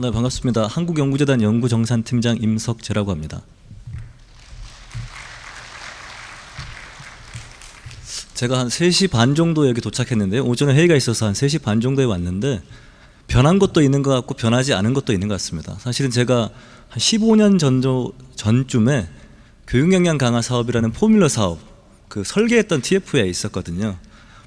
네, 반갑습니다. 한국연구재단 연구정산팀장 임석재라고 합니다. 제가 한 3시 반 정도에 여기 도착했는데요. 오전에 회의가 있어서 한 3시 반 정도에 왔는데 변한 것도 있는 것 같고 변하지 않은 것도 있는 것 같습니다. 사실은 제가 한 15년 전쯤에 교육역량 강화 사업이라는 포뮬러 사업 그 설계했던 TF에 있었거든요.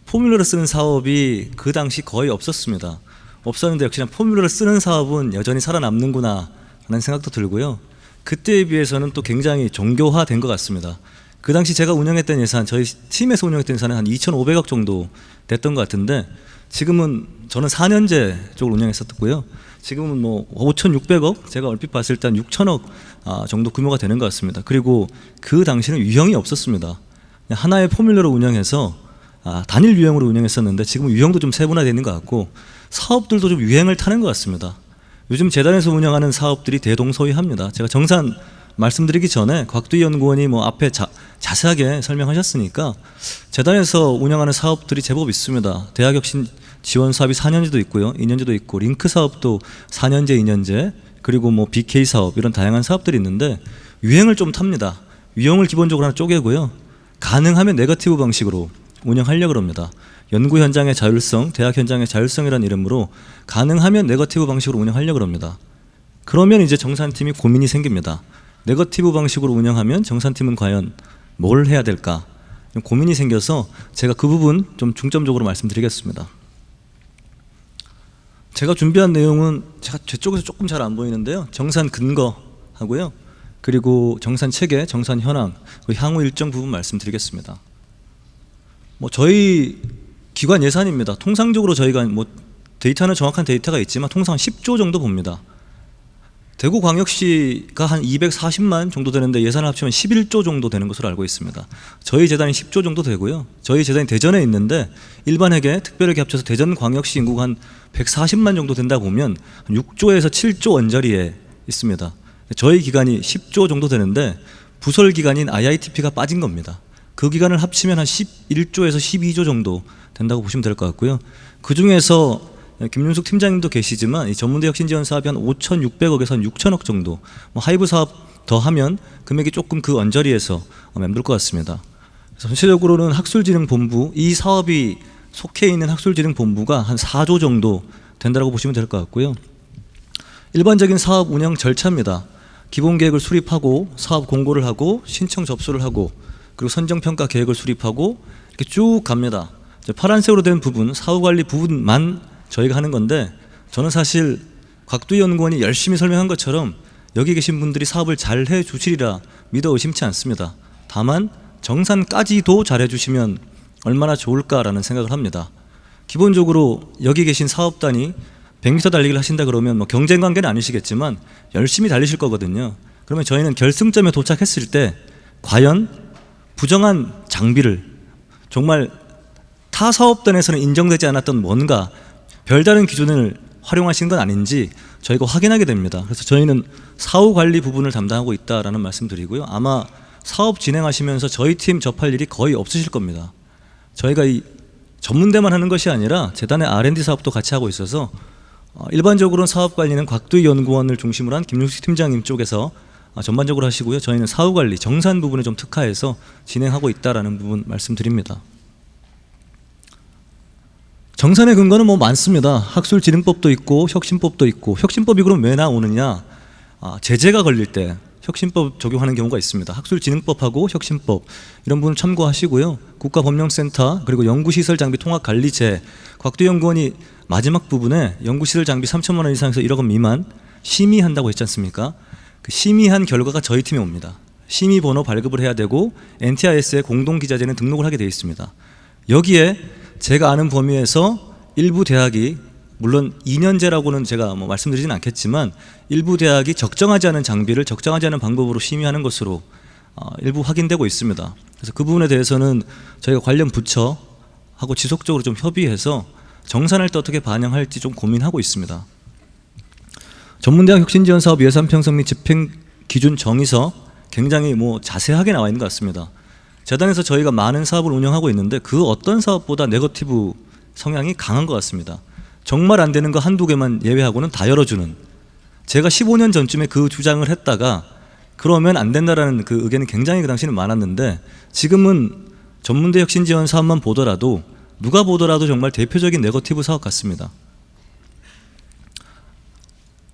포뮬러를 쓰는 사업이 그 당시 거의 없었습니다. 없었는데 역시나 포뮬러를 쓰는 사업은 여전히 살아남는구나 라는 생각도 들고요. 그때에 비해서는 또 굉장히 정교화된 것 같습니다. 그 당시 제가 운영했던 예산, 저희 팀에서 운영했던 예산은 한 2,500억 정도 됐던 것 같은데 지금은 저는 4년제 쪽을 운영했었고요. 지금은 뭐 5,600억, 제가 얼핏 봤을 때 한 6,000억 정도 규모가 되는 것 같습니다. 그리고 그 당시는 유형이 없었습니다. 하나의 포뮬러로 운영해서 단일 유형으로 운영했었는데 지금은 유형도 좀 세분화되는 것 같고 사업들도 좀 유행을 타는 것 같습니다. 요즘 재단에서 운영하는 사업들이 대동소이합니다. 제가 정산 말씀드리기 전에 곽두희 연구원이 뭐 앞에 자세하게 설명하셨으니까 재단에서 운영하는 사업들이 제법 있습니다. 대학혁신 지원 사업이 4년제도 있고요, 2년제도 있고 링크 사업도 4년제, 2년제, 그리고 뭐 BK 사업 이런 다양한 사업들이 있는데 유행을 좀 탑니다. 유형을 기본적으로 하나 쪼개고요. 가능하면 네거티브 방식으로 운영하려고 합니다. 연구 현장의 자율성, 대학 현장의 자율성이라는 이름으로 가능하면 네거티브 방식으로 운영하려고 합니다. 그러면 이제 정산팀이 고민이 생깁니다. 네거티브 방식으로 운영하면 정산팀은 과연 뭘 해야 될까? 고민이 생겨서 제가 그 부분 좀 중점적으로 말씀드리겠습니다. 제가 준비한 내용은 제 쪽에서 조금 잘 안 보이는데요. 정산 근거 하고요. 그리고 정산 체계, 정산 현황, 향후 일정 부분 말씀드리겠습니다. 뭐 저희 기관 예산입니다. 통상적으로 저희가 뭐 데이터는 정확한 데이터가 있지만 통상 10조 정도 봅니다. 대구광역시가 한 240만 정도 되는데 예산을 합치면 11조 정도 되는 것으로 알고 있습니다. 저희 재단이 10조 정도 되고요. 저희 재단이 대전에 있는데 일반회계, 특별회계 합쳐서 대전광역시 인구가 한 140만 정도 된다 보면 6조에서 7조 언저리에 있습니다. 저희 기관이 10조 정도 되는데 부설 기관인 IITP가 빠진 겁니다. 그 기간을 합치면 한 11조에서 12조 정도 된다고 보시면 될 것 같고요. 그 중에서 김윤숙 팀장님도 계시지만 이 전문대 혁신지원 사업이 한 5,600억에서 한 6,000억 정도, 뭐 하이브 사업 더하면 금액이 조금 그 언저리에서 맴돌 것 같습니다. 그래서 전체적으로는 학술진흥본부, 이 사업이 속해 있는 학술진흥본부가 한 4조 정도 된다고 보시면 될 것 같고요. 일반적인 사업 운영 절차입니다. 기본계획을 수립하고 사업 공고를 하고 신청 접수를 하고 그리고 선정평가 계획을 수립하고 이렇게 쭉 갑니다. 파란색으로 된 부분, 사후관리 부분만 저희가 하는 건데 저는 사실 곽두희 연구원이 열심히 설명한 것처럼 여기 계신 분들이 사업을 잘 해주시리라 믿어 의심치 않습니다. 다만 정산까지도 잘 해주시면 얼마나 좋을까라는 생각을 합니다. 기본적으로 여기 계신 사업단이 100m 달리기를 하신다 그러면 뭐 경쟁관계는 아니시겠지만 열심히 달리실 거거든요. 그러면 저희는 결승점에 도착했을 때 과연 부정한 장비를 정말 타 사업단에서는 인정되지 않았던 뭔가 별다른 기준을 활용하신 건 아닌지 저희가 확인하게 됩니다. 그래서 저희는 사후 관리 부분을 담당하고 있다라는 말씀드리고요. 아마 사업 진행하시면서 저희 팀 접할 일이 거의 없으실 겁니다. 저희가 이 전문대만 하는 것이 아니라 재단의 R&D 사업도 같이 하고 있어서 일반적으로는 사업 관리는 곽두희 연구원을 중심으로 한 김윤숙 팀장님 쪽에서 전반적으로 하시고요. 저희는 사후 관리, 정산 부분에 좀 특화해서 진행하고 있다라는 부분 말씀드립니다. 정산의 근거는 뭐 많습니다. 학술진흥법도 있고 혁신법도 있고, 혁신법이 그럼 왜 나오느냐? 제재가 걸릴 때 혁신법 적용하는 경우가 있습니다. 학술진흥법하고 혁신법 이런 부분 참고하시고요. 국가법령센터 그리고 연구시설 장비 통합관리제, 곽두희 연구원이 마지막 부분에 연구시설 장비 3천만 원 이상에서 1억 원 미만 심의한다고 했지 않습니까? 그 심의한 결과가 저희 팀에 옵니다. 심의 번호 발급을 해야 되고 NTIS에 공동기자재는 등록을 하게 되어 있습니다. 여기에 제가 아는 범위에서 일부 대학이, 물론 2년제라고는 제가 뭐 말씀드리진 않겠지만 일부 대학이 적정하지 않은 장비를 적정하지 않은 방법으로 심의하는 것으로 일부 확인되고 있습니다. 그래서 그 부분에 대해서는 저희가 관련 부처하고 지속적으로 좀 협의해서 정산할 때 어떻게 반영할지 좀 고민하고 있습니다. 전문대학 혁신지원 사업 예산 편성 및 집행 기준 정의서 굉장히 뭐 자세하게 나와 있는 것 같습니다. 재단에서 저희가 많은 사업을 운영하고 있는데 그 어떤 사업보다 네거티브 성향이 강한 것 같습니다. 정말 안 되는 거 한두 개만 예외하고는 다 열어주는 제가 15년 전쯤에 그 주장을 했다가 그러면 안 된다라는 그 의견이 굉장히 그 당시에는 많았는데, 지금은 전문대 혁신 지원 사업만 보더라도 누가 보더라도 정말 대표적인 네거티브 사업 같습니다.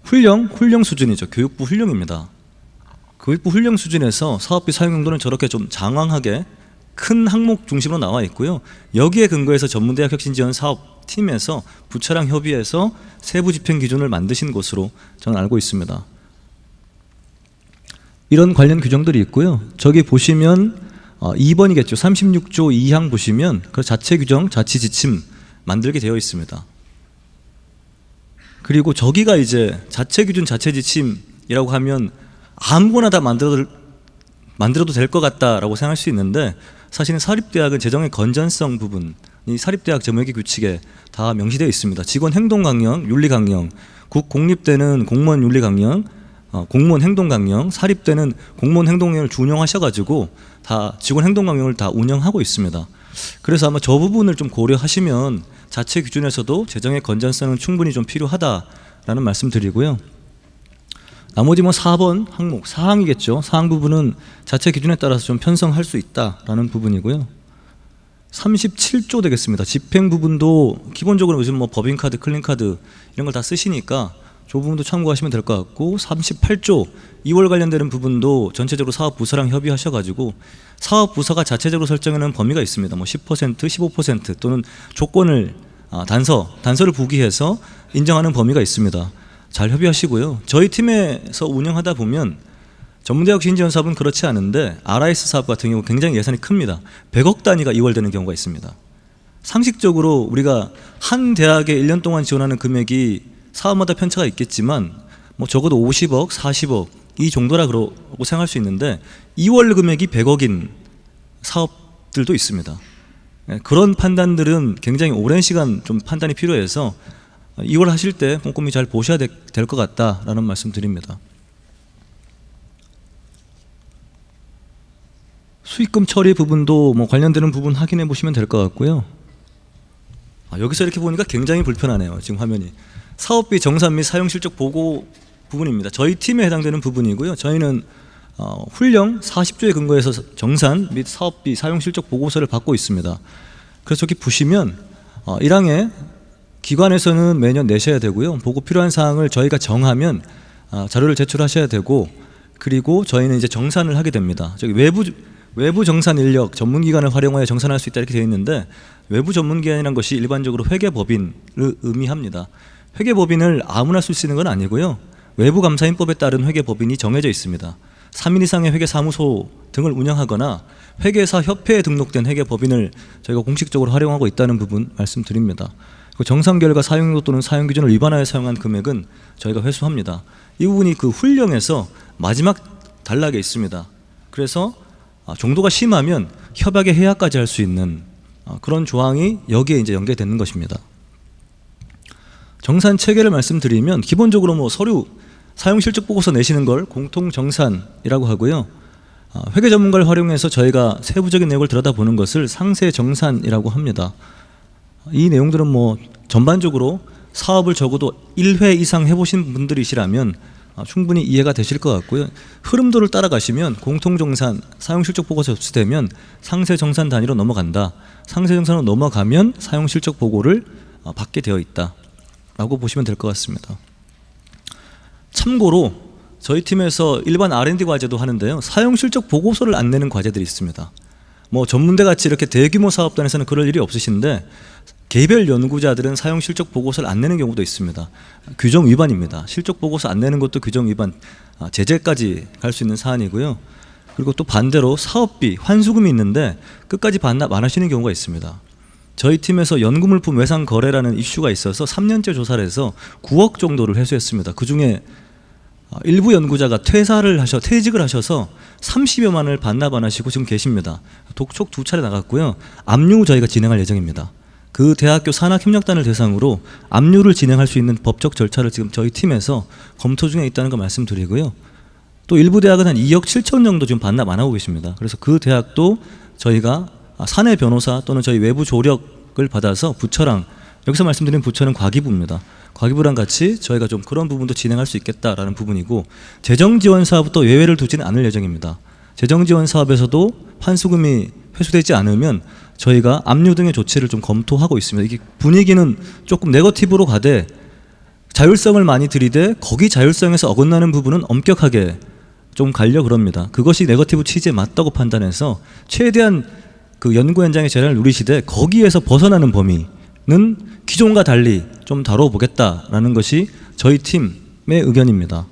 훈령 수준이죠. 교육부 훈령입니다. 교육부 훈령 수준에서 사업비 사용 용도는 저렇게 좀 장황하게 큰 항목 중심으로 나와 있고요. 여기에 근거해서 전문대학 혁신지원 사업팀에서 부처랑 협의해서 세부 집행 기준을 만드신 것으로 저는 알고 있습니다. 이런 관련 규정들이 있고요. 저기 보시면 2번이겠죠. 36조 2항 보시면 그 자체 규정, 자치 지침 만들게 되어 있습니다. 그리고 저기가 이제 자체 기준, 자체 지침이라고 하면 아무거나 다 만들어도 될 것 같다라고 생각할 수 있는데, 사실은 사립대학은 재정의 건전성 부분이 사립대학 재무회계 규칙에 다 명시되어 있습니다. 직원 행동 강령, 윤리 강령, 공립대는 공무원 윤리 강령, 공무원 행동 강령, 사립대는 공무원 행동 강령을 준용하셔가지고 다 직원 행동 강령을 다 운영하고 있습니다. 그래서 아마 저 부분을 좀 고려하시면 자체 기준에서도 재정의 건전성은 충분히 좀 필요하다라는 말씀 드리고요. 나머지 4번 항목, 사항이겠죠. 사항 부분은 자체 기준에 따라서 좀 편성할 수 있다라는 부분이고요. 37조 되겠습니다. 집행 부분도 기본적으로 요즘 법인카드, 클린카드 이런 걸 다 쓰시니까 저 부분도 참고하시면 될 것 같고, 38조 2월 관련되는 부분도 전체적으로 사업부서랑 협의하셔가지고 사업부서가 자체적으로 설정하는 범위가 있습니다. 10%, 15% 또는 조건을 단서를 부기해서 인정하는 범위가 있습니다. 잘 협의하시고요. 저희 팀에서 운영하다 보면 전문대학 신지원 사업은 그렇지 않은데 RIS 사업 같은 경우 굉장히 예산이 큽니다. 100억 단위가 이월되는 경우가 있습니다. 상식적으로 우리가 한 대학에 1년 동안 지원하는 금액이 사업마다 편차가 있겠지만 적어도 50억, 40억 이 정도라 그러고 생각할 수 있는데 2월 금액이 100억인 사업들도 있습니다. 그런 판단들은 굉장히 오랜 시간 좀 판단이 필요해서 2월 하실 때 꼼꼼히 잘 보셔야 될 것 같다라는 말씀 드립니다. 수익금 처리 부분도 관련되는 부분 확인해 보시면 될 것 같고요. 여기서 이렇게 보니까 굉장히 불편하네요. 지금 화면이. 사업비 정산 및 사용 실적 보고 부분입니다. 저희 팀에 해당되는 부분이고요. 저희는 훈령 40조에 근거해서 정산 및 사업비 사용 실적 보고서를 받고 있습니다. 그래서 여기 보시면 1항에 기관에서는 매년 내셔야 되고요. 보고 필요한 사항을 저희가 정하면 자료를 제출하셔야 되고, 그리고 저희는 이제 정산을 하게 됩니다. 저기 외부 정산 인력 전문기관을 활용하여 정산할 수 있다 이렇게 되어 있는데, 외부 전문기관이라는 것이 일반적으로 회계법인을 의미합니다. 회계법인을 아무나 쓸 수 있는 건 아니고요. 외부감사인법에 따른 회계법인이 정해져 있습니다. 3인 이상의 회계사무소 등을 운영하거나 회계사 협회에 등록된 회계법인을 저희가 공식적으로 활용하고 있다는 부분 말씀드립니다. 정산 결과 사용료 또는 사용기준을 위반하여 사용한 금액은 저희가 회수합니다. 이 부분이 그 훈령에서 마지막 단락에 있습니다. 그래서 정도가 심하면 협약의 해약까지 할 수 있는 그런 조항이 여기에 이제 연계되는 것입니다. 정산 체계를 말씀드리면 기본적으로 서류 사용 실적 보고서 내시는 걸 공통 정산이라고 하고요. 회계 전문가를 활용해서 저희가 세부적인 내용을 들여다보는 것을 상세 정산이라고 합니다. 이 내용들은 전반적으로 사업을 적어도 1회 이상 해보신 분들이시라면 충분히 이해가 되실 것 같고요. 흐름도를 따라가시면 공통정산, 사용실적 보고서 접수되면 상세정산 단위로 넘어간다. 상세정산으로 넘어가면 사용실적 보고를 받게 되어 있다 라고 보시면 될 것 같습니다. 참고로 저희 팀에서 일반 R&D 과제도 하는데요. 사용실적 보고서를 안 내는 과제들이 있습니다. 전문대 같이 이렇게 대규모 사업단에서는 그럴 일이 없으신데 개별 연구자들은 사용 실적 보고서를 안 내는 경우도 있습니다. 규정 위반입니다. 실적 보고서 안 내는 것도 규정 위반, 제재까지 갈 수 있는 사안이고요. 그리고 또 반대로 사업비, 환수금이 있는데 끝까지 반납 안 하시는 경우가 있습니다. 저희 팀에서 연구물품 외상 거래라는 이슈가 있어서 3년째 조사를 해서 9억 정도를 회수했습니다. 그중에 일부 연구자가 퇴직을 하셔서 30여만을 반납 안 하시고 지금 계십니다. 독촉 2차례 나갔고요. 압류 저희가 진행할 예정입니다. 그 대학교 산학협력단을 대상으로 압류를 진행할 수 있는 법적 절차를 지금 저희 팀에서 검토 중에 있다는 거 말씀드리고요. 또 일부 대학은 한 2억 7천 정도 지금 반납 안 하고 계십니다. 그래서 그 대학도 저희가 사내 변호사 또는 저희 외부 조력을 받아서 부처랑, 여기서 말씀드린 부처는 과기부입니다. 과기부랑 같이 저희가 좀 그런 부분도 진행할 수 있겠다라는 부분이고, 재정 지원 사업도 예외를 두지는 않을 예정입니다. 재정 지원 사업에서도 환수금이 회수되지 않으면 저희가 압류 등의 조치를 좀 검토하고 있습니다. 이게 분위기는 조금 네거티브로 가되 자율성을 많이 들이대 거기 자율성에서 어긋나는 부분은 엄격하게 좀 가려 그럽니다. 그것이 네거티브 취지에 맞다고 판단해서 최대한 그 연구 현장의 재량을 누리시되 거기에서 벗어나는 범위는 기존과 달리 좀 다뤄보겠다라는 것이 저희 팀의 의견입니다.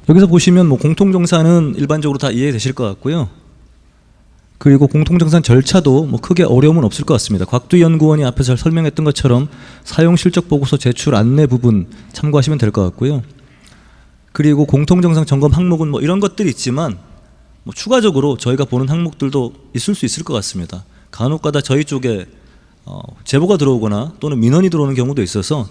여기서 보시면 뭐 공통정산은 일반적으로 다 이해되실 것 같고요. 그리고 공통정산 절차도 뭐 크게 어려움은 없을 것 같습니다. 곽두희 연구원이 앞에서 설명했던 것처럼 사용 실적 보고서 제출 안내 부분 참고하시면 될 것 같고요. 그리고 공통정산 점검 항목은 뭐 이런 것들이 있지만 뭐 추가적으로 저희가 보는 항목들도 있을 수 있을 것 같습니다. 간혹가다 저희 쪽에 제보가 들어오거나 또는 민원이 들어오는 경우도 있어서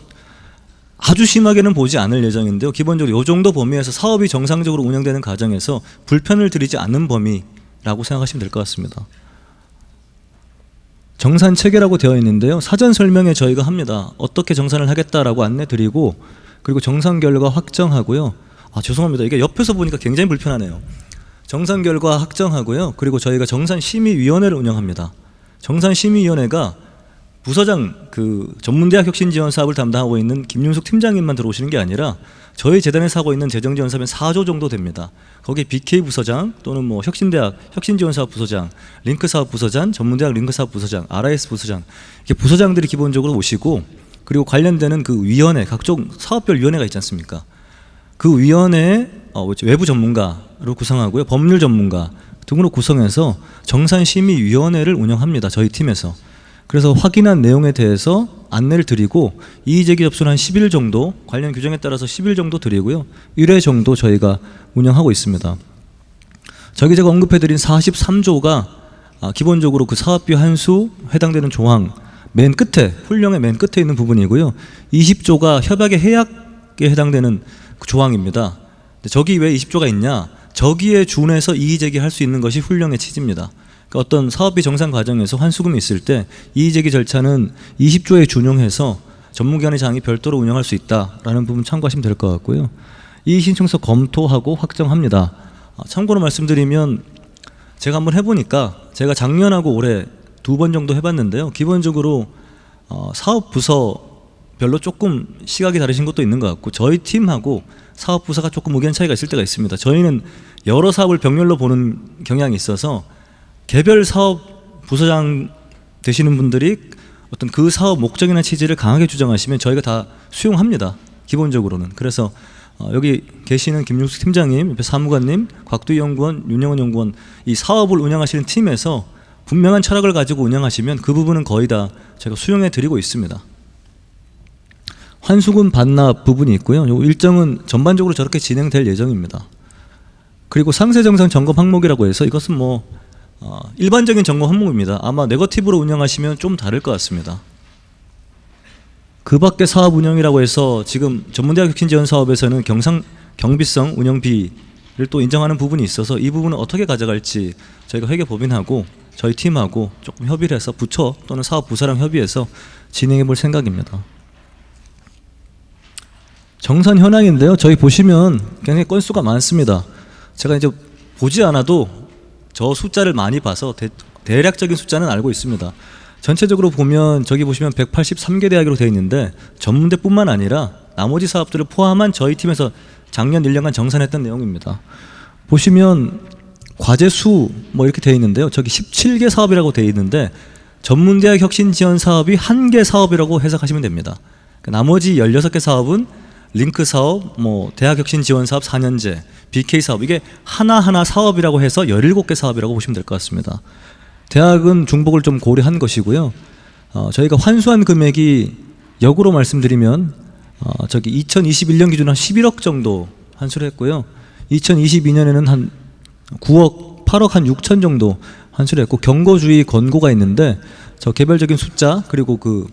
아주 심하게는 보지 않을 예정인데요. 기본적으로 이 정도 범위에서 사업이 정상적으로 운영되는 과정에서 불편을 드리지 않는 범위라고 생각하시면 될 것 같습니다. 정산 체계라고 되어 있는데요. 사전 설명에 저희가 합니다. 어떻게 정산을 하겠다라고 안내 드리고, 그리고 정산 결과 확정하고요. 죄송합니다. 이게 옆에서 보니까 굉장히 불편하네요. 정산 결과 확정하고요. 그리고 저희가 정산심의위원회를 운영합니다. 정산심의위원회가 부서장 그 전문대학 혁신지원 사업을 담당하고 있는 김윤숙 팀장님만 들어오시는 게 아니라 저희 재단에서 하고 있는 재정지원 사업은 4조 정도 됩니다. 거기에 BK 부서장 또는 뭐 혁신대학 혁신지원사업 부서장, 링크사업 부서장, 전문대학 링크사업 부서장, RIS 부서장, 이렇게 부서장들이 기본적으로 오시고, 그리고 관련되는 그 위원회, 각종 사업별 위원회가 있지 않습니까? 그 위원회에 외부 전문가로 구성하고요, 법률 전문가 등으로 구성해서 정산심의위원회를 운영합니다. 저희 팀에서. 그래서 확인한 내용에 대해서 안내를 드리고, 이의제기 접수는 한 10일 정도, 관련 규정에 따라서 10일 정도 드리고요, 1회 정도 저희가 운영하고 있습니다. 저기 제가 언급해드린 43조가 기본적으로 그 사업비 환수 해당되는 조항 맨 끝에, 훈령의 맨 끝에 있는 부분이고요, 20조가 협약의 해약에 해당되는 그 조항입니다. 저기 왜 20조가 있냐? 저기에 준해서 이의제기할 수 있는 것이 훈령의 취지입니다. 그러니까 어떤 사업비 정산 과정에서 환수금이 있을 때 이의제기 절차는 20조에 준용해서 전문기관의 장이 별도로 운영할 수 있다라는 부분 참고하시면 될 것 같고요. 이의 신청서 검토하고 확정합니다. 참고로 말씀드리면 제가 한번 해보니까 제가 작년하고 올해 2번 정도 해봤는데요. 기본적으로 사업 부서별로 조금 시각이 다르신 것도 있는 것 같고, 저희 팀하고 사업 부서가 조금 의견 차이가 있을 때가 있습니다. 저희는 여러 사업을 병렬로 보는 경향이 있어서 개별 사업 부서장 되시는 분들이 어떤 그 사업 목적이나 취지를 강하게 주장하시면 저희가 다 수용합니다. 기본적으로는. 그래서 여기 계시는 김윤숙 팀장님, 옆에 사무관님, 곽두희 연구원, 윤영원 연구원, 이 사업을 운영하시는 팀에서 분명한 철학을 가지고 운영하시면 그 부분은 거의 다 제가 수용해 드리고 있습니다. 환수금 반납 부분이 있고요. 이 일정은 전반적으로 저렇게 진행될 예정입니다. 그리고 상세정산 점검 항목이라고 해서 이것은 뭐 일반적인 점검 항목입니다. 아마 네거티브로 운영하시면 좀 다를 것 같습니다. 그 밖에 사업 운영이라고 해서 지금 전문대학 혁신지원 사업에서는 경비성 운영비를 또 인정하는 부분이 있어서 이 부분은 어떻게 가져갈지 저희가 회계법인하고 저희 팀하고 조금 협의를 해서 부처 또는 사업 부서랑 협의해서 진행해 볼 생각입니다. 정산 현황인데요. 저희 보시면 굉장히 건수가 많습니다. 제가 이제 보지 않아도 저 숫자를 많이 봐서 대략적인 숫자는 알고 있습니다. 전체적으로 보면 저기 보시면 183개 대학으로 되어 있는데 전문대뿐만 아니라 나머지 사업들을 포함한 저희 팀에서 작년 1년간 정산했던 내용입니다. 보시면 과제 수 뭐 이렇게 되어 있는데요. 저기 17개 사업이라고 되어 있는데 전문대학 혁신 지원 사업이 1개 사업이라고 해석하시면 됩니다. 나머지 16개 사업은 링크 사업, 뭐 대학 혁신 지원 사업 4년제, BK 사업, 이게 하나하나 사업이라고 해서 17개 사업이라고 보시면 될 것 같습니다. 대학은 중복을 좀 고려한 것이고요. 저희가 환수한 금액이 역으로 말씀드리면 저기 2021년 기준 한 11억 정도 환수를 했고요. 2022년에는 한 9억, 8억 한 6천 정도 환수를 했고, 경고주의 권고가 있는데 저 개별적인 숫자 그리고 그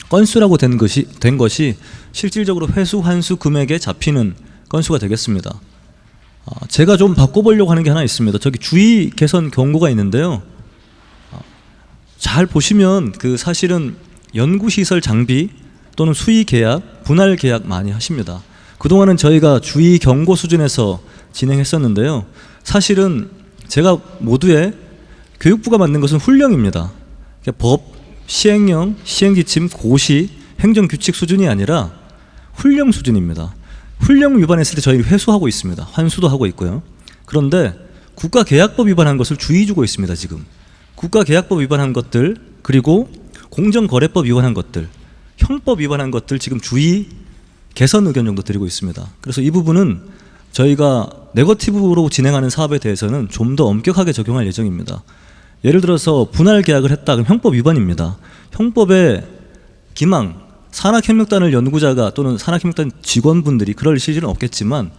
건수라고 된 것이 실질적으로 회수 환수 금액에 잡히는 건수가 되겠습니다. 제가 좀 바꿔보려고 하는 게 하나 있습니다. 저기 주의 개선 경고가 있는데요. 잘 보시면 그 사실은 연구시설 장비 또는 수의 계약, 분할 계약 많이 하십니다. 그동안은 저희가 주의 경고 수준에서 진행했었는데요. 사실은 제가 모두에 교육부가 만든 것은 훈령입니다. 그러니까 법, 시행령, 시행지침, 고시, 행정규칙 수준이 아니라 훈령 수준입니다. 훈령 위반했을 때 저희 회수하고 있습니다. 환수도 하고 있고요. 그런데 국가계약법 위반한 것을 주의 주고 있습니다. 지금 국가계약법 위반한 것들, 그리고 공정거래법 위반한 것들, 형법 위반한 것들 지금 주의 개선 의견 정도 드리고 있습니다. 그래서 이 부분은 저희가 네거티브로 진행하는 사업에 대해서는 좀 더 엄격하게 적용할 예정입니다. 예를 들어서 분할 계약을 했다 그럼 형법 위반입니다. 형법에 기망, 산학협력단을 연구자가 또는 산학협력단 직원분들이 그럴 실질은 없겠지만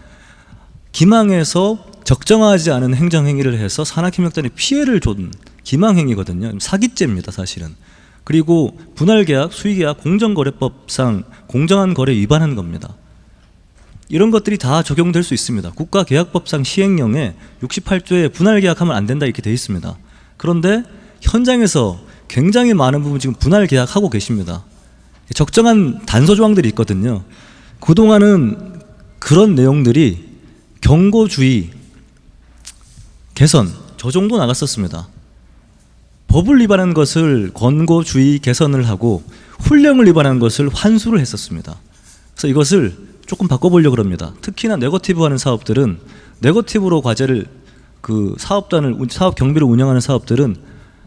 기망해서 적정하지 않은 행정행위를 해서 산학협력단에 피해를 준 기망행위거든요. 사기죄입니다, 사실은. 그리고 분할계약, 수의계약, 공정거래법상 공정한 거래 위반한 겁니다. 이런 것들이 다 적용될 수 있습니다. 국가계약법상 시행령에 68조에 분할계약하면 안 된다 이렇게 돼 있습니다. 그런데 현장에서 굉장히 많은 부분 지금 분할계약하고 계십니다. 적정한 단서 조항들이 있거든요. 그동안은 그런 내용들이 경고주의, 개선, 저 정도 나갔었습니다. 법을 위반한 것을 권고주의 개선을 하고 훈령을 위반한 것을 환수를 했었습니다. 그래서 이것을 조금 바꿔보려고 합니다. 특히나 네거티브 하는 사업들은 네거티브로 과제를 사업단을 사업 경비를 운영하는 사업들은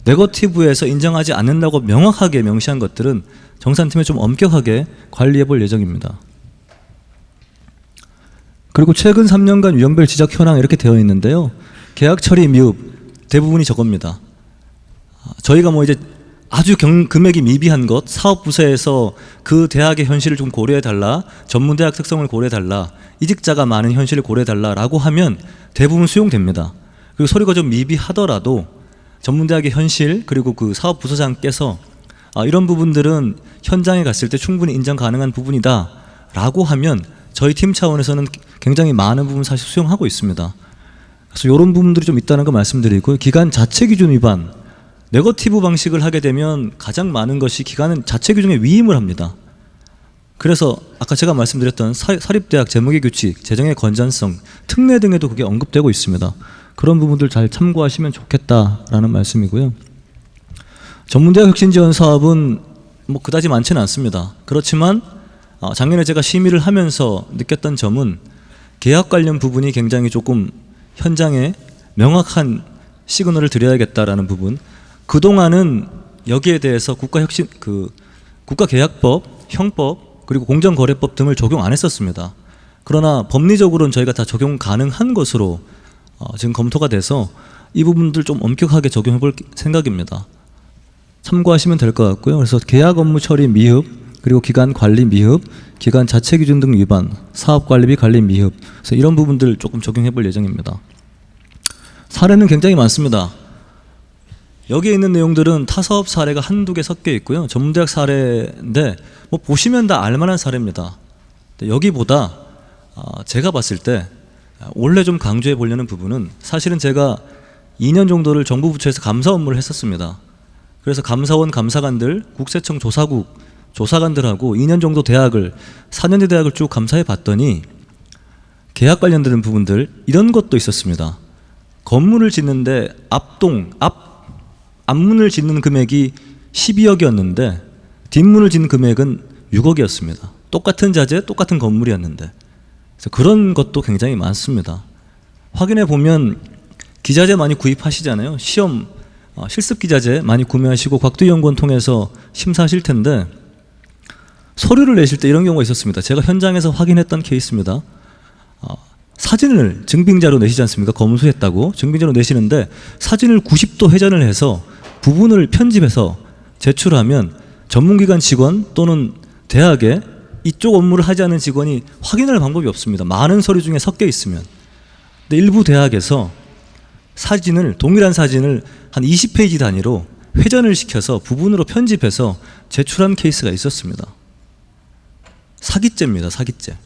네거티브에서 인정하지 않는다고 명확하게 명시한 것들은 정산팀에 좀 엄격하게 관리해 볼 예정입니다. 그리고 최근 3년간 유형별 지적 현황 이렇게 되어 있는데요. 계약 처리 미흡 대부분이 저겁니다. 저희가 뭐 이제 아주 금액이 미비한 것, 사업 부서에서 그 대학의 현실을 좀 고려해 달라, 전문대학 특성을 고려해 달라, 이직자가 많은 현실을 고려해 달라라고 하면 대부분 수용됩니다. 그리고 서류가 좀 미비하더라도 전문대학의 현실 그리고 그 사업 부서장께서 이런 부분들은 현장에 갔을 때 충분히 인정 가능한 부분이다라고 하면 저희 팀 차원에서는 굉장히 많은 부분 사실 수용하고 있습니다. 그래서 이런 부분들이 좀 있다는 거 말씀드리고, 기관 자체 기준 위반, 네거티브 방식을 하게 되면 가장 많은 것이 기관은 자체 규정에 위임을 합니다. 그래서 아까 제가 말씀드렸던 사립대학 재무계 규칙, 재정의 건전성, 특례 등에도 그게 언급되고 있습니다. 그런 부분들 잘 참고하시면 좋겠다라는 말씀이고요. 전문대학 혁신지원 사업은 뭐 그다지 많지는 않습니다. 그렇지만 작년에 제가 심의를 하면서 느꼈던 점은 계약 관련 부분이 굉장히 조금 현장에 명확한 시그널을 드려야겠다라는 부분. 그동안은 여기에 대해서 국가계약법, 형법, 그리고 공정거래법 등을 적용 안 했었습니다. 그러나 법리적으로는 저희가 다 적용 가능한 것으로 지금 검토가 돼서 이 부분들 좀 엄격하게 적용해 볼 생각입니다. 참고하시면 될 것 같고요. 그래서 계약 업무 처리 미흡, 그리고 기간 관리 미흡, 기간 자체 기준 등 위반, 사업 관리비 관리 미흡, 그래서 이런 부분들 조금 적용해 볼 예정입니다. 사례는 굉장히 많습니다. 여기에 있는 내용들은 타사업 사례가 한두 개 섞여 있고요. 전문대학 사례인데 뭐 보시면 다 알만한 사례입니다. 여기보다 제가 봤을 때 원래 좀 강조해 보려는 부분은, 사실은 제가 2년 정도를 정부 부처에서 감사 업무를 했었습니다. 그래서 감사원 감사관들, 국세청 조사국 조사관들하고 2년 정도 대학을, 4년제 대학을 쭉 감사해 봤더니 계약 관련된 부분들 이런 것도 있었습니다. 건물을 짓는데 앞문을 짓는 금액이 12억이었는데 뒷문을 짓는 금액은 6억이었습니다. 똑같은 자재, 똑같은 건물이었는데. 그래서 그런 것도 굉장히 많습니다. 확인해 보면 기자재 많이 구입하시잖아요. 시험 실습 기자재 많이 구매하시고 곽두연구원 통해서 심사하실 텐데 서류를 내실 때 이런 경우가 있었습니다. 제가 현장에서 확인했던 케이스입니다. 사진을 증빙자로 내시지 않습니까? 검수했다고 증빙자로 내시는데 사진을 90도 회전을 해서 부분을 편집해서 제출하면 전문기관 직원 또는 대학에 이쪽 업무를 하지 않은 직원이 확인할 방법이 없습니다. 많은 서류 중에 섞여 있으면. 근데 일부 대학에서 사진을, 동일한 사진을 한 20페이지 단위로 회전을 시켜서 부분으로 편집해서 제출한 케이스가 있었습니다. 사기죄입니다. 사기죄.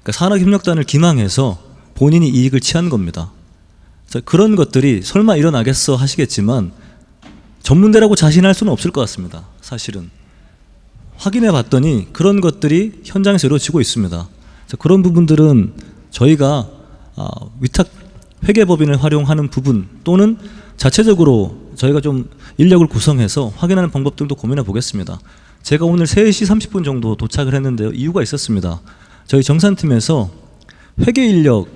그러니까 산학협력단을 기망해서 본인이 이익을 취한 겁니다. 그래서 그런 것들이 설마 일어나겠어 하시겠지만 전문대라고 자신할 수는 없을 것 같습니다. 사실은 확인해 봤더니 그런 것들이 현장에서 이루어지고 있습니다. 그런 부분들은 저희가 위탁 회계법인을 활용하는 부분 또는 자체적으로 저희가 좀 인력을 구성해서 확인하는 방법들도 고민해 보겠습니다. 제가 오늘 3시 30분 정도 도착을 했는데요. 이유가 있었습니다. 저희 정산팀에서 회계 인력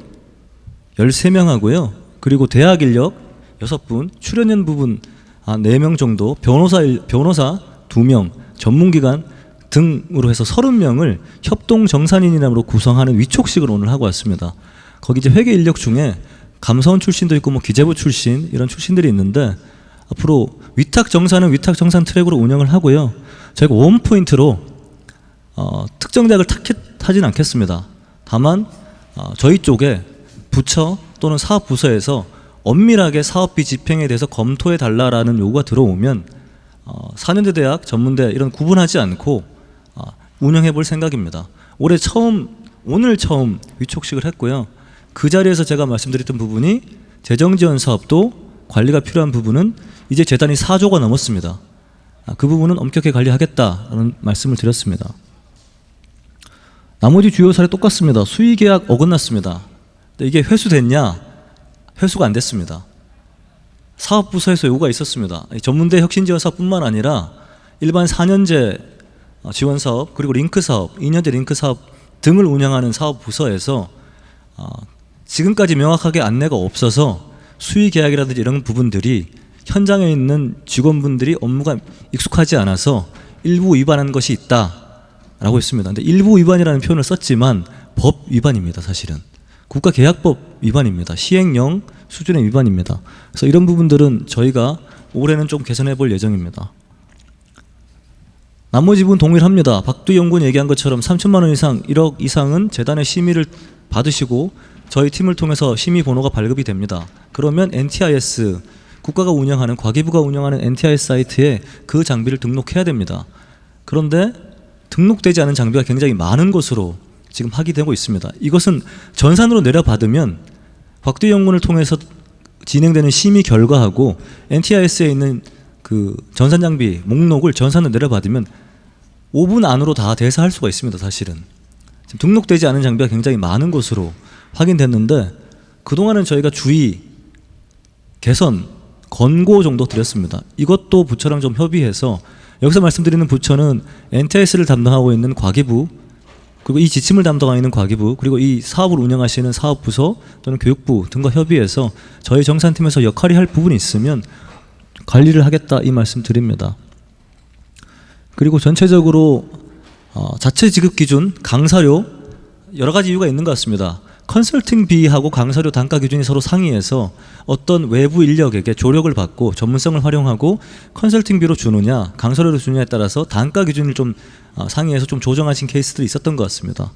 13명하고요. 그리고 대학 인력 6분, 출연연 부분 4명 정도, 변호사 2명, 전문기관 등으로 해서 30명을 협동정산인이라고 구성하는 위촉식을 오늘 하고 왔습니다. 거기 이제 회계 인력 중에 감사원 출신도 있고 뭐 기재부 출신 이런 출신들이 있는데 앞으로 위탁정산은 위탁정산 트랙으로 운영을 하고요. 저희가 원포인트로 특정 대학을 타깃하진 않겠습니다. 다만 저희 쪽에 부처 또는 사업부서에서 엄밀하게 사업비 집행에 대해서 검토해 달라라는 요구가 들어오면 4년제 대학, 전문대 이런 구분하지 않고 운영해 볼 생각입니다. 오늘 처음 위촉식을 했고요. 그 자리에서 제가 말씀드렸던 부분이 재정지원 사업도 관리가 필요한 부분은 이제 재단이 4조가 넘었습니다. 그 부분은 엄격히 관리하겠다라는 말씀을 드렸습니다. 나머지 주요 사례 똑같습니다. 수의계약 어긋났습니다. 근데 이게 회수됐냐? 회수가 안 됐습니다. 사업부서에서 요구가 있었습니다. 전문대 혁신지원사업뿐만 아니라 일반 4년제 지원사업 그리고 링크사업, 2년제 링크사업 등을 운영하는 사업부서에서 지금까지 명확하게 안내가 없어서 수의계약이라든지 이런 부분들이 현장에 있는 직원분들이 업무가 익숙하지 않아서 일부 위반한 것이 있다라고 했습니다. 근데 일부 위반이라는 표현을 썼지만 법 위반입니다. 사실은 국가계약법 위반입니다. 시행령 수준의 위반입니다. 그래서 이런 부분들은 저희가 올해는 좀 개선해 볼 예정입니다. 나머지 부분 동일합니다. 박두희 연구원 얘기한 것처럼 3천만 원 이상, 1억 이상은 재단의 심의를 받으시고 저희 팀을 통해서 심의 번호가 발급이 됩니다. 그러면 NTIS, 국가가 운영하는, 과기부가 운영하는 NTIS 사이트에 그 장비를 등록해야 됩니다. 그런데 등록되지 않은 장비가 굉장히 많은 것으로 지금 확인되고 있습니다. 이것은 전산으로 내려받으면 박두희 연구원을 통해서 진행되는 심의 결과하고 NTIS에 있는 그 전산 장비 목록을 전산으로 내려받으면 5분 안으로 다 대사할 수가 있습니다. 사실은 지금 등록되지 않은 장비가 굉장히 많은 것으로 확인됐는데 그동안은 저희가 주의, 개선, 권고 정도 드렸습니다. 이것도 부처랑 좀 협의해서 여기서 말씀드리는 부처는 NTIS를 담당하고 있는 과기부 그리고 이 지침을 담당하고 있는 과기부 그리고 이 사업을 운영하시는 사업부서 또는 교육부 등과 협의해서 저희 정산팀에서 역할이 할 부분이 있으면 관리를 하겠다 이 말씀 드립니다. 그리고 전체적으로 자체 지급 기준, 강사료 여러 가지 이유가 있는 것 같습니다. 컨설팅비하고 강사료 단가 기준이 서로 상이해서 어떤 외부 인력에게 조력을 받고 전문성을 활용하고 컨설팅비로 주느냐 강사료로 주느냐에 따라서 단가 기준을 좀 상이해서 좀 조정하신 케이스들이 있었던 것 같습니다.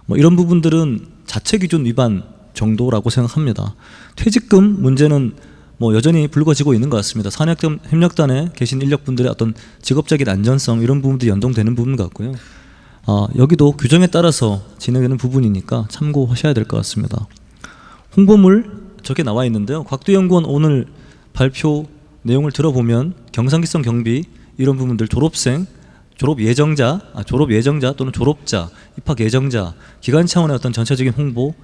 뭐 이런 부분들은 자체 기준 위반 정도라고 생각합니다. 퇴직금 문제는 뭐 여전히 불거지고 있는 것 같습니다. 산학협력단에 계신 인력분들의 어떤 직업적인 안전성 이런 부분들이 연동되는 부분 같고요. 여기도 규정에 따라서 진행되는 부분이니까 참고하셔야 될 것 같습니다. 홍보물 저게 나와 있는데요. 곽두희 연구원 오늘 발표 내용을 들어보면 경상기성 경비 이런 부분들 졸업생, 졸업 예정자 또는 졸업자, 입학 예정자, 기관 차원의 어떤 전체적인 홍보,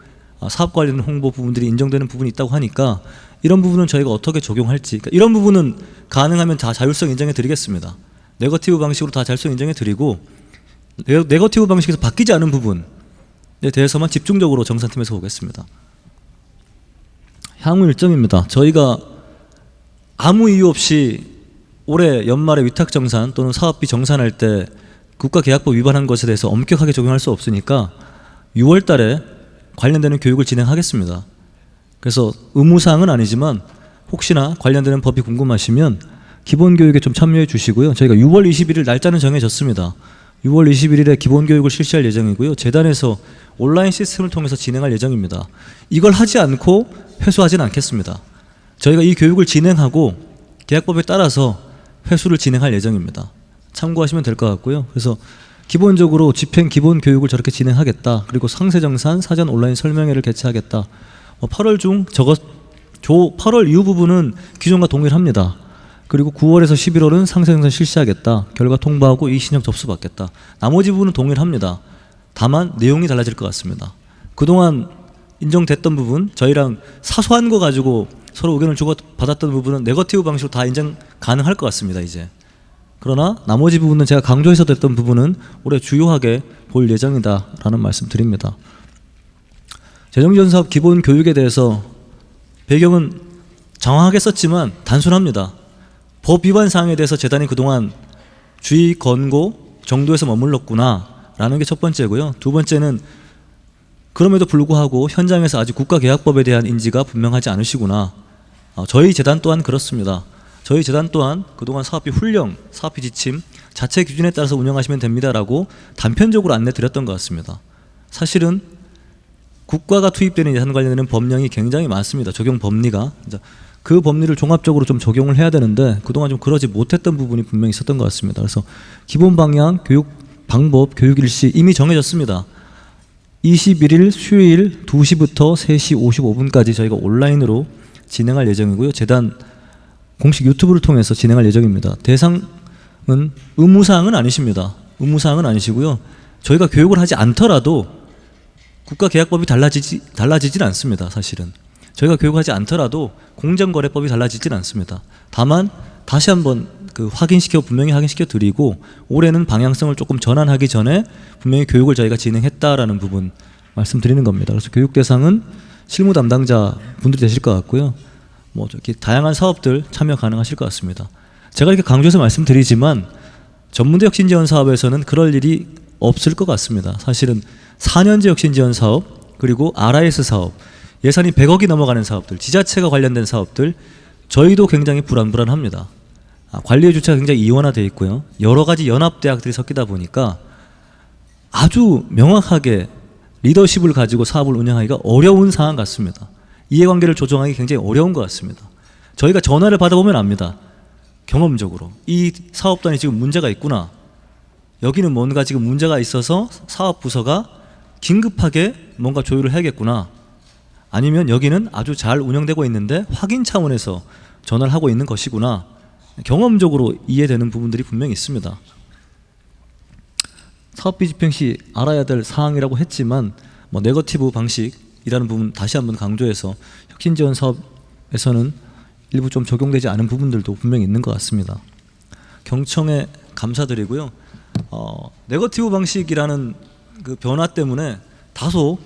사업 관련 홍보 부분들이 인정되는 부분이 있다고 하니까 이런 부분은 저희가 어떻게 적용할지 그러니까 이런 부분은 가능하면 다 자율성 인정해 드리겠습니다. 네거티브 방식으로 다 자율성 인정해 드리고 네거티브 방식에서 바뀌지 않은 부분에 대해서만 집중적으로 정산팀에서 보겠습니다. 향후 일정입니다. 저희가 아무 이유 없이 올해 연말에 위탁정산 또는 사업비 정산할 때 국가계약법 위반한 것에 대해서 엄격하게 적용할 수 없으니까 6월 달에 관련되는 교육을 진행하겠습니다. 그래서 의무사항은 아니지만 혹시나 관련되는 법이 궁금하시면 기본교육에 좀 참여해 주시고요. 저희가 6월 21일 날짜는 정해졌습니다. 6월 21일에 기본교육을 실시할 예정이고요. 재단에서 온라인 시스템을 통해서 진행할 예정입니다. 이걸 하지 않고 회수하지는 않겠습니다. 저희가 이 교육을 진행하고 계약법에 따라서 회수를 진행할 예정입니다. 참고하시면 될 것 같고요. 그래서 기본적으로 집행 기본 교육을 저렇게 진행하겠다. 그리고 상세정산 사전 온라인 설명회를 개최하겠다. 8월 중 8월 이후 부분은 기존과 동일합니다. 그리고 9월에서 11월은 상생선 실시하겠다. 결과 통보하고 이 신청 접수받겠다. 나머지 부분은 동일합니다. 다만 내용이 달라질 것 같습니다. 그동안 인정됐던 부분, 저희랑 사소한 거 가지고 서로 의견을 주고받았던 부분은 네거티브 방식으로 다 인정 가능할 것 같습니다. 이제. 그러나 나머지 부분은 제가 강조해서 됐던 부분은 올해 주요하게 볼 예정이다라는 말씀 드립니다. 재정지원사업 기본 교육에 대해서 배경은 장황하게 썼지만 단순합니다. 법 위반 사항에 대해서 재단이 그동안 주의 권고 정도에서 머물렀구나 라는 게 첫 번째고요. 두 번째는 그럼에도 불구하고 현장에서 아직 국가계약법에 대한 인지가 분명하지 않으시구나. 저희 재단 또한 그렇습니다. 저희 재단 또한 그동안 사업비 훈령, 사업비 지침, 자체 기준에 따라서 운영하시면 됩니다라고 단편적으로 안내 드렸던 것 같습니다. 사실은 국가가 투입되는 예산 관련되는 법령이 굉장히 많습니다. 적용 법리가. 그 법리를 종합적으로 좀 적용을 해야 되는데 그동안 좀 그러지 못했던 부분이 분명히 있었던 것 같습니다. 그래서 기본 방향, 교육 방법, 교육 일시 이미 정해졌습니다. 21일 수요일 2시부터 3시 55분까지 저희가 온라인으로 진행할 예정이고요. 재단 공식 유튜브를 통해서 진행할 예정입니다. 대상은 의무사항은 아니십니다. 의무사항은 아니시고요. 저희가 교육을 하지 않더라도 국가계약법이 달라지진 않습니다. 사실은. 저희가 교육하지 않더라도 공정거래법이 달라지진 않습니다. 다만 다시 한번 분명히 확인시켜 드리고 올해는 방향성을 조금 전환하기 전에 분명히 교육을 저희가 진행했다라는 부분 말씀드리는 겁니다. 그래서 교육 대상은 실무 담당자 분들이 되실 것 같고요. 뭐 이렇게 다양한 사업들 참여 가능하실 것 같습니다. 제가 이렇게 강조해서 말씀드리지만 전문대 혁신지원 사업에서는 그럴 일이 없을 것 같습니다. 사실은 4년제 혁신지원 사업 그리고 RIS 사업 예산이 100억이 넘어가는 사업들 지자체가 관련된 사업들 저희도 굉장히 불안합니다. 관리의 주체가 굉장히 이원화되어 있고요. 여러 가지 연합대학들이 섞이다 보니까 아주 명확하게 리더십을 가지고 사업을 운영하기가 어려운 상황 같습니다. 이해관계를 조정하기 굉장히 어려운 것 같습니다. 저희가 전화를 받아보면 압니다. 경험적으로 이 사업단이 지금 문제가 있구나. 여기는 뭔가 지금 문제가 있어서 사업부서가 긴급하게 뭔가 조율을 해야겠구나. 아니면 여기는 아주 잘 운영되고 있는데 확인 차원에서 전화를 하고 있는 것이구나. 경험적으로 이해되는 부분들이 분명히 있습니다. 사업비 집행 시 알아야 될 사항이라고 했지만 뭐 네거티브 방식이라는 부분 다시 한번 강조해서 혁신지원 사업에서는 일부 좀 적용되지 않은 부분들도 분명히 있는 것 같습니다. 경청에 감사드리고요. 네거티브 방식이라는 그 변화 때문에 다소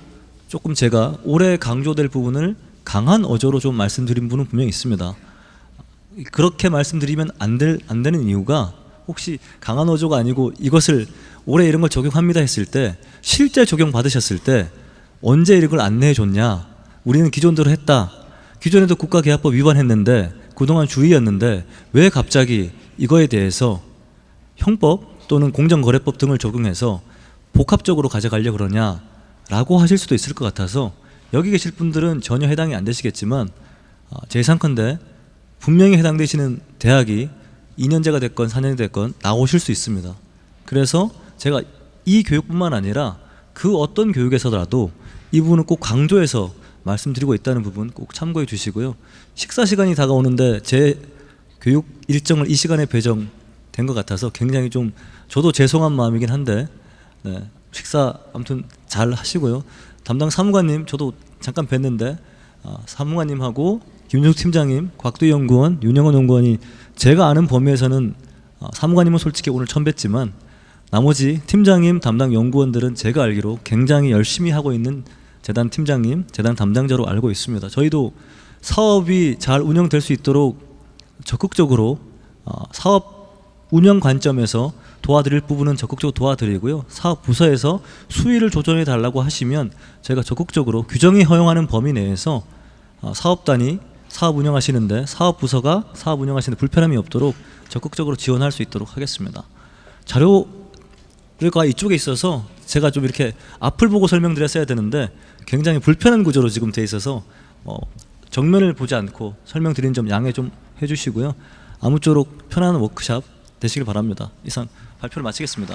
조금 제가 올해 강조될 부분을 강한 어조로 좀 말씀드린 부분은 분명히 있습니다. 그렇게 말씀드리면 안 되는 이유가 혹시 강한 어조가 아니고 이것을 올해 이런 걸 적용합니다 했을 때 실제 적용 받으셨을 때 언제 이걸 안내해 줬냐. 우리는 기존대로 했다. 기존에도 국가계약법 위반했는데 그동안 주의였는데 왜 갑자기 이거에 대해서 형법 또는 공정거래법 등을 적용해서 복합적으로 가져가려고 그러냐라고 하실 수도 있을 것 같아서 여기 계실 분들은 전혀 해당이 안 되시겠지만 제 예상컨대 분명히 해당되시는 대학이 2년제가 됐건 4년이 됐건 나오실 수 있습니다. 그래서 제가 이 교육뿐만 아니라 그 어떤 교육에서라도 이 부분은 꼭 강조해서 말씀드리고 있다는 부분 꼭 참고해 주시고요. 식사 시간이 다가오는데 제 교육 일정을 이 시간에 배정된 것 같아서 굉장히 좀 저도 죄송한 마음이긴 한데 네, 식사 아무튼 잘 하시고요. 담당 사무관님 저도 잠깐 뵀는데 사무관님하고 김윤석 팀장님, 곽두희 연구원, 윤영원 연구원이 제가 아는 범위에서는 사무관님은 솔직히 오늘 처음 뵀지만 나머지 팀장님, 담당 연구원들은 제가 알기로 굉장히 열심히 하고 있는 재단 팀장님, 재단 담당자로 알고 있습니다. 저희도 사업이 잘 운영될 수 있도록 적극적으로 사업 운영 관점에서 도와드릴 부분은 적극적으로 도와드리고요. 사업 부서에서 수위를 조정해 달라고 하시면 저희가 적극적으로 규정이 허용하는 범위 내에서 사업단이 사업 운영하시는데 사업 부서가 사업 운영하시는데 불편함이 없도록 적극적으로 지원할 수 있도록 하겠습니다. 자료가 이쪽에 있어서 제가 좀 이렇게 앞을 보고 설명드렸어야 되는데 굉장히 불편한 구조로 지금 돼 있어서 정면을 보지 않고 설명드린 점 양해 좀 해주시고요. 아무쪼록 편안한 워크샵 되시길 바랍니다. 이상 발표를 마치겠습니다.